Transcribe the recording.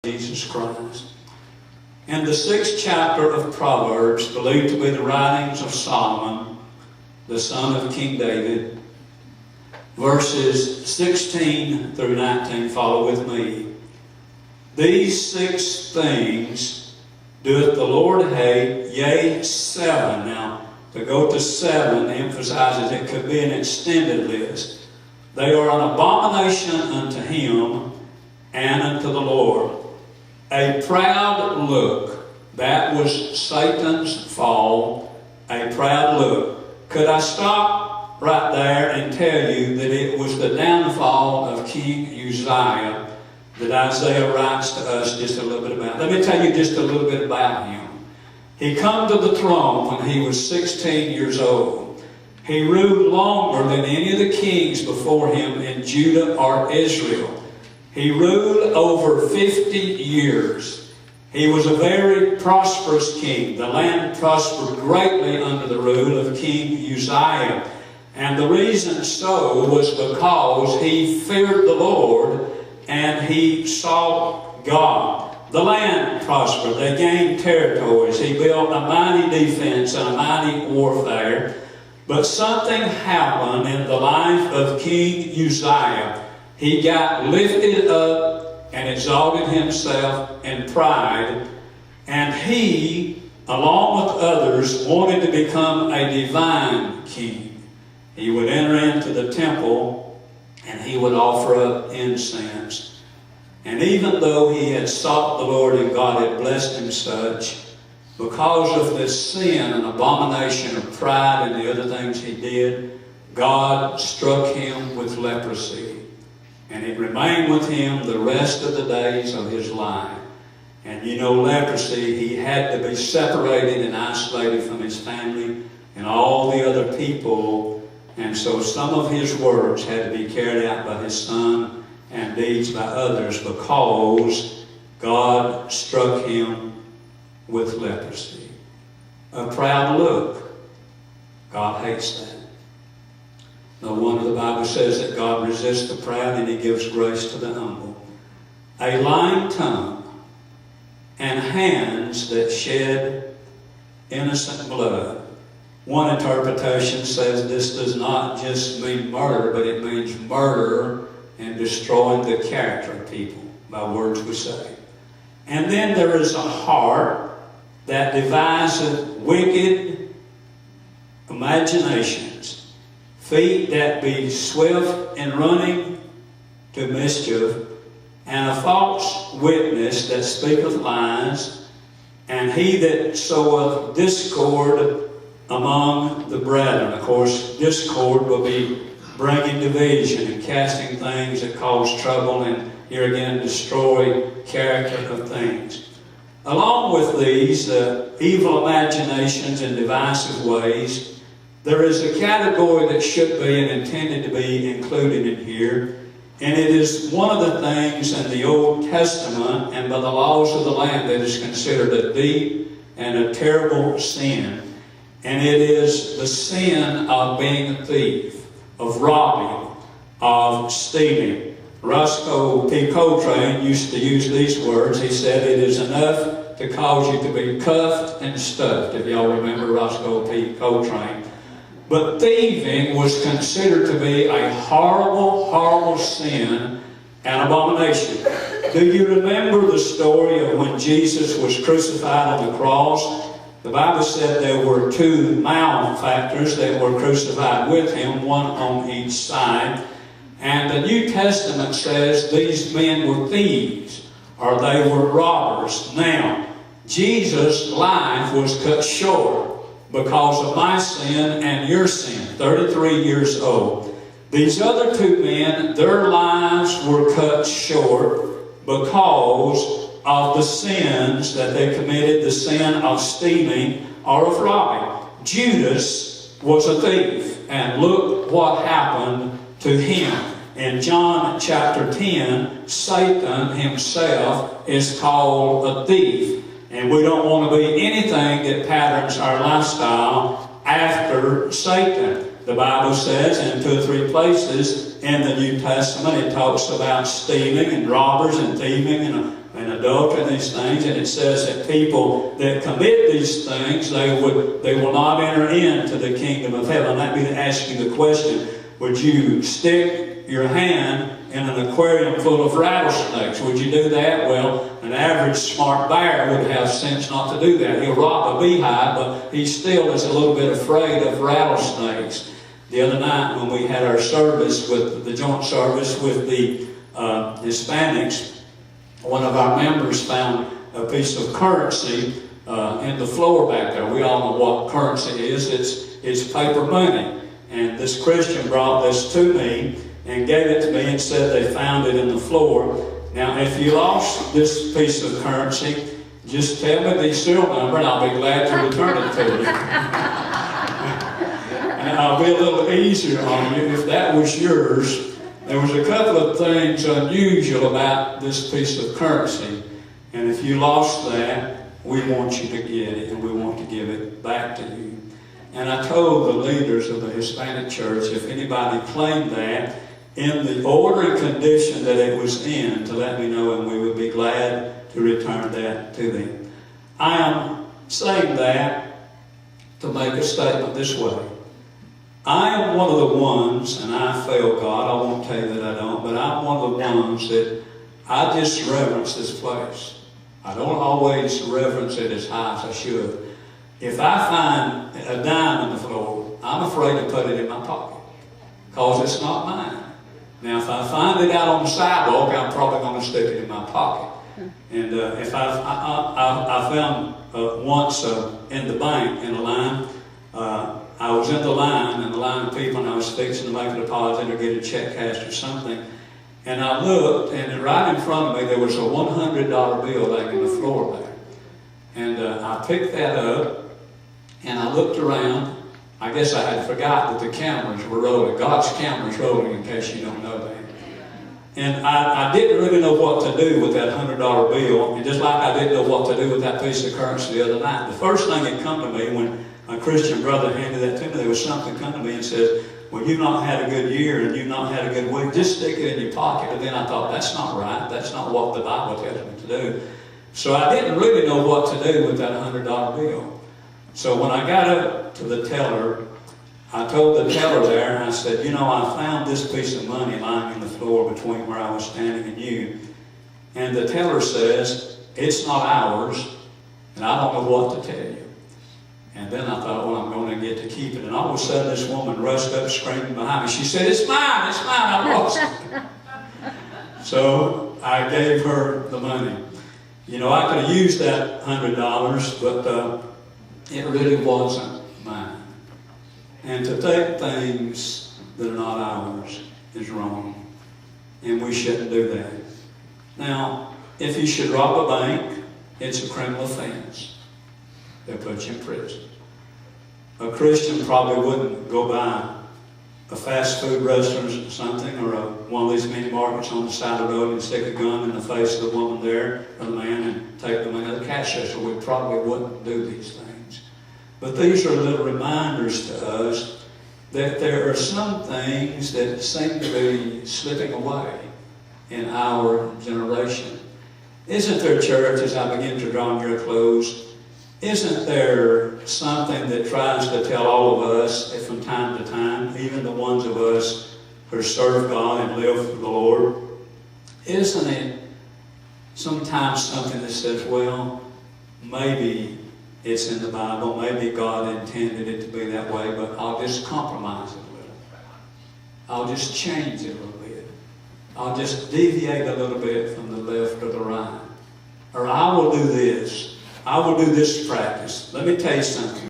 Jesus Christ. In the 6th chapter of Proverbs, believed to be the writings of Solomon, the son of King David, verses 16 through 19, follow with me. These 6 things doeth the Lord hate, yea, 7. Now, to go to 7 emphasizes it could be an extended list. They are an abomination unto him and unto the Lord. A proud look. That was Satan's fall. A proud look. Could I stop right there and tell you that it was the downfall of King Uzziah that Isaiah writes to us just a little bit about? Let me tell you just a little bit about him. He come to the throne when he was 16 years old. He ruled longer than any of the kings before him in Judah or Israel. He ruled over 50 years. He was a very prosperous king. The land prospered greatly under the rule of King Uzziah. And the reason so was because he feared the Lord and he sought God. The land prospered. They gained territories. He built a mighty defense and a mighty warfare. But something happened in the life of King Uzziah. He got lifted up and exalted himself in pride, and he, along with others, wanted to become a divine king. He would enter into the temple and he would offer up incense. And even though he had sought the Lord and God had blessed him such, because of this sin and abomination of pride and the other things he did, God struck him with leprosy. And it remained with him the rest of the days of his life. And you know, leprosy, he had to be separated and isolated from his family and all the other people. And so some of his words had to be carried out by his son and deeds by others because God struck him with leprosy. A proud look. God hates that. No wonder the Bible says that God resists the proud and he gives grace to the humble. A lying tongue and hands that shed innocent blood. One interpretation says this does not just mean murder, but it means murder and destroying the character of people by words we say. And then there is a heart that deviseth wicked imaginations. Feet that be swift in running to mischief, and a false witness that speaketh lies, and he that soweth discord among the brethren. Of course, discord will be bringing division and casting things that cause trouble and here again destroy character of things. Along with these evil imaginations and divisive ways, there is a category that should be and intended to be included in here, and it is one of the things in the Old Testament and by the laws of the land that is considered a deep and a terrible sin, and it is the sin of being a thief, of robbing, of stealing. Roscoe P. Coltrane used to use these words. He said, "It is enough to cause you to be cuffed and stuffed," if y'all remember Roscoe P. Coltrane. But thieving was considered to be a horrible, horrible sin and abomination. Do you remember the story of when Jesus was crucified on the cross? The Bible said there were 2 malefactors that were crucified with him, one on each side. And the New Testament says these men were thieves, or they were robbers. Now, Jesus' life was cut short because of my sin and your sin, 33 years old. These other 2 men, their lives were cut short because of the sins that they committed, the sin of stealing or of robbing. Judas was a thief, and look what happened to him. In John chapter 10, Satan himself is called a thief. And we don't want to be anything that patterns our lifestyle after Satan. The Bible says in 2 or 3 places in the New Testament, it talks about stealing and robbers and thieving and and adultery and these things, and it says that people that commit these things, they will not enter into the kingdom of heaven. Let me ask you the question: would you stick your hand in an aquarium full of rattlesnakes? Would you do that? Well, an average smart bear would have sense not to do that. He'll rob a beehive, but he still is a little bit afraid of rattlesnakes. The other night when we had our service, with the joint service with the Hispanics, one of our members found a piece of currency in the floor back there. We all know what currency is. It's paper money. And this Christian brought this to me and gave it to me and said they found it in the floor. Now, if you lost this piece of currency, just tell me the serial number and I'll be glad to return it to you. And I'll be a little easier on you if that was yours. There was a couple of things unusual about this piece of currency. And if you lost that, we want you to get it and we want to give it back to you. And I told the leaders of the Hispanic church, if anybody claimed that, in the order and condition that it was in, to let me know, and we would be glad to return that to them. I am saying that to make a statement this way. I am one of the ones, and I fail God, I won't tell you that I don't, but I'm one of the ones that I just reverence this place. I don't always reverence it as high as I should. If I find a dime in the floor, I'm afraid to put it in my pocket because it's not mine. Now, if I find it out on the sidewalk, I'm probably going to stick it in my pocket. And if I found once in the bank in a line, I was in the line of people, and I was fixing to make a deposit or get a check cashed or something. And I looked, and right in front of me there was a $100 bill laying on the floor there. And I picked that up. And I looked around. I guess I had forgot that the cameras were rolling. God's camera's rolling, in case you don't know that. And I didn't really know what to do with that $100 bill. And just like I didn't know what to do with that piece of currency the other night. The first thing that come to me when a Christian brother handed that to me, there was something come to me and said, well, you've not had a good year and you've not had a good week. Just stick it in your pocket. But then I thought, that's not right. That's not what the Bible tells me to do. So I didn't really know what to do with that $100 bill. So when I got up to the teller, I told the teller there, and I said, you know, I found this piece of money lying in the floor between where I was standing and you. And the teller says, it's not ours, and I don't know what to tell you. And then I thought, well, I'm going to get to keep it. And all of a sudden, this woman rushed up screaming behind me. She said, it's mine, I lost it. So I gave her the money. You know, I could have used that $100, but it really wasn't mine. And to take things that are not ours is wrong. And we shouldn't do that. Now, if you should rob a bank, it's a criminal offense. They'll put you in prison. A Christian probably wouldn't go by a fast food restaurant or something, or one of these mini markets on the side of the road and stick a gun in the face of the woman there, or the man, and take the money out of the cash register. We probably wouldn't do these things. But these are little reminders to us that there are some things that seem to be slipping away in our generation. Isn't there, church, as I begin to draw near a close, isn't there something that tries to tell all of us that from time to time, even the ones of us who serve God and live for the Lord, isn't it sometimes something that says, well, maybe it's in the Bible, maybe God intended it to be that way, but I'll just compromise it a little. I'll just change it a little bit. I'll just deviate a little bit from the left or the right. Or I will do this. I will do this practice. Let me tell you something.